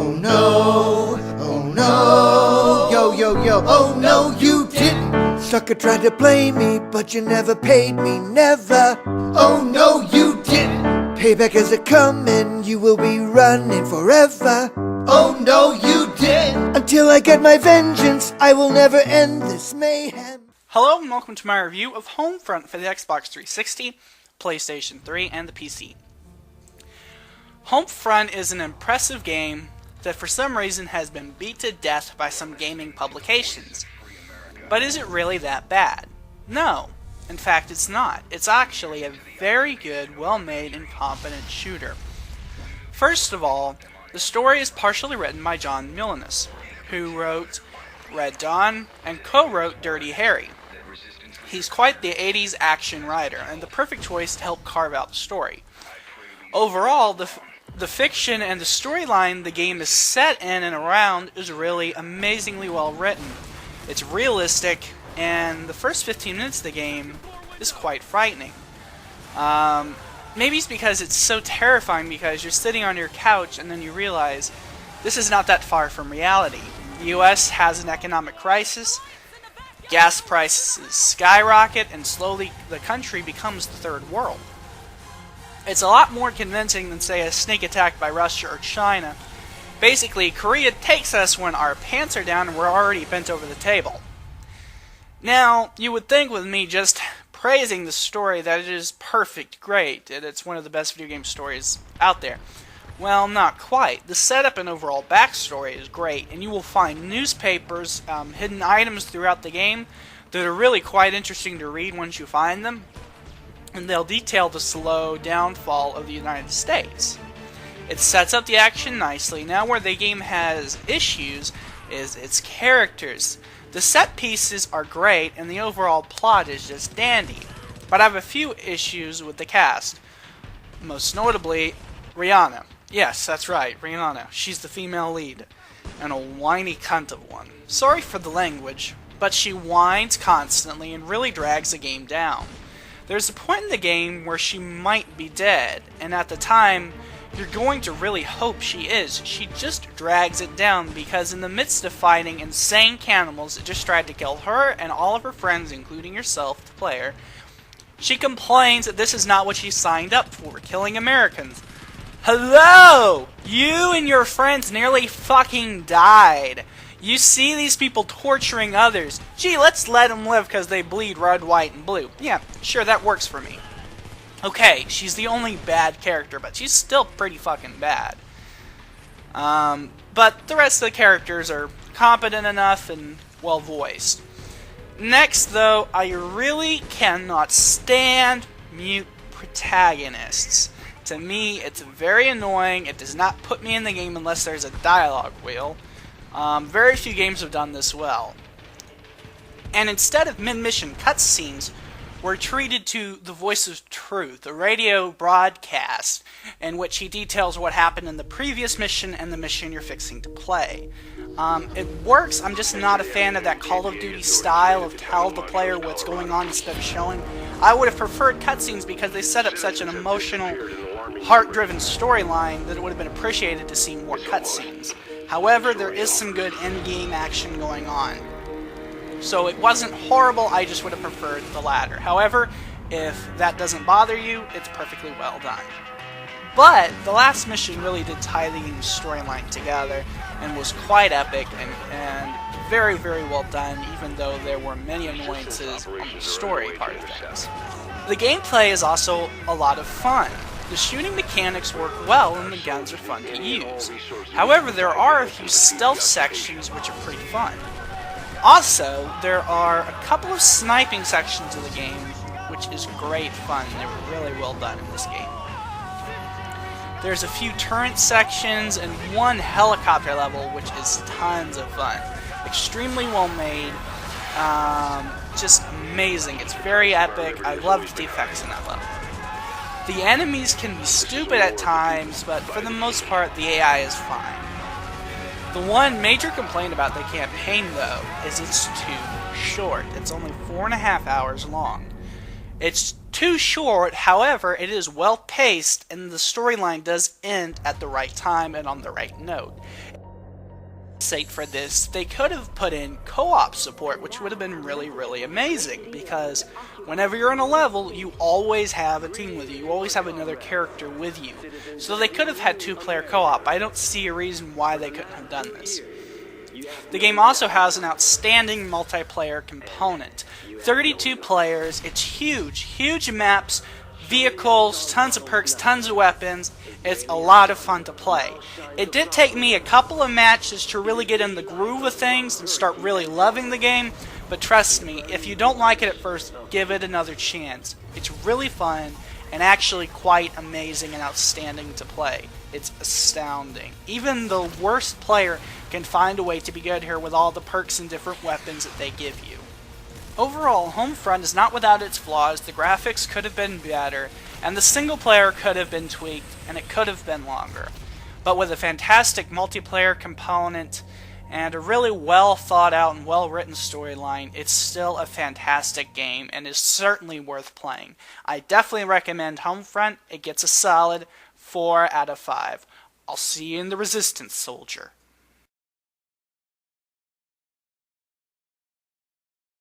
Oh no, oh no, yo, yo, yo, oh no, you didn't. Sucker tried to play me, but you never paid me, never. Oh no, you didn't. Payback is a-comin', you will be running forever. Oh no, you didn't. Until I get my vengeance, I will never end this mayhem. Hello and welcome to my review of Homefront for the Xbox 360, PlayStation 3, and the PC. Homefront is an impressive game that for some reason has been beat to death by some gaming publications. But is it really that bad? No. In fact, it's not. It's actually a very good, well-made, and competent shooter. First of all, the story is partially written by John Mulanus, who wrote Red Dawn and co-wrote Dirty Harry. He's quite the 80s action writer, and the perfect choice to help carve out the story. Overall, the fiction and the storyline the game is set in and around is really amazingly well written. It's realistic, and the first 15 minutes of the game is quite frightening. Maybe it's because it's so terrifying because you're sitting on your couch and then you realize this is not that far from reality. The US has an economic crisis, gas prices skyrocket, and slowly the country becomes the third world. It's a lot more convincing than, say, a sneak attack by Russia or China. Basically, Korea takes us when our pants are down and we're already bent over the table. Now, you would think with me just praising the story that it is perfect, great, and it's one of the best video game stories out there. Well, not quite. The setup and overall backstory is great, and you will find newspapers, hidden items throughout the game that are really quite interesting to read once you find them, and they'll detail the slow downfall of the United States. It sets up the action nicely. Now where the game has issues is its characters. The set pieces are great, and the overall plot is just dandy. But I have a few issues with the cast. Most notably, Rihanna. Yes, that's right, Rihanna. She's the female lead. And a whiny cunt of one. Sorry for the language, but she whines constantly and really drags the game down. There's a point in the game where she might be dead, and at the time, you're going to really hope she is. She just drags it down because in the midst of fighting insane cannibals that just tried to kill her and all of her friends, including yourself, the player, she complains that this is not what she signed up for, killing Americans. Hello! You and your friends nearly fucking died. You see these people torturing others. Gee, let's let them live because they bleed red, white, and blue. Yeah, sure, that works for me. Okay, she's the only bad character, but she's still pretty fucking bad. But the rest of the characters are competent enough and well voiced. Next, though, I really cannot stand mute protagonists. To me, it's very annoying. It does not put me in the game unless there's a dialogue wheel. Very few games have done this well. And instead of mid-mission cutscenes, we're treated to the voice of truth, a radio broadcast in which he details what happened in the previous mission and the mission you're fixing to play. It works. I'm just not a fan of that Call of Duty style of tell the player what's going on instead of showing. I would have preferred cutscenes because they set up such an emotional, heart-driven storyline that it would have been appreciated to see more cutscenes. However, there is some good in-game action going on. So it wasn't horrible, I just would have preferred the latter. However, if that doesn't bother you, it's perfectly well done. But the last mission really did tie the game's storyline together and was quite epic and very, very well done, even though there were many annoyances on the story part of things. The gameplay is also a lot of fun. The shooting mechanics work well and the guns are fun to use. However, there are a few stealth sections which are pretty fun. Also, there are a couple of sniping sections of the game, which is great fun. They were really well done in this game. There's a few turret sections and one helicopter level, which is tons of fun. Extremely well made, just amazing. It's very epic. I loved the effects in that level. The enemies can be stupid at times, but for the most part, the AI is fine. The one major complaint about the campaign, though, is it's too short. It's only 4.5 hours long. It's too short, however, it is well paced and the storyline does end at the right time and on the right note. Sake for this, they could have put in co-op support, which would have been really amazing, because whenever you're in a level, you always have a team with you. You always have another character with you. So they could have had 2-player co-op. I don't see a reason why they couldn't have done this. The game also has an outstanding multiplayer component. 32 players, it's huge maps, vehicles, tons of perks, tons of weapons. It's a lot of fun to play. It did take me a couple of matches to really get in the groove of things and start really loving the game, but trust me, if you don't like it at first, give it another chance. It's really fun and actually quite amazing and outstanding to play. It's astounding. Even the worst player can find a way to be good here with all the perks and different weapons that they give you. Overall, Homefront is not without its flaws. The graphics could have been better, and the single player could have been tweaked, and it could have been longer. But with a fantastic multiplayer component and a really well thought out and well written storyline, it's still a fantastic game and is certainly worth playing. I definitely recommend Homefront. It gets a solid 4 out of 5. I'll see you in the Resistance, soldier.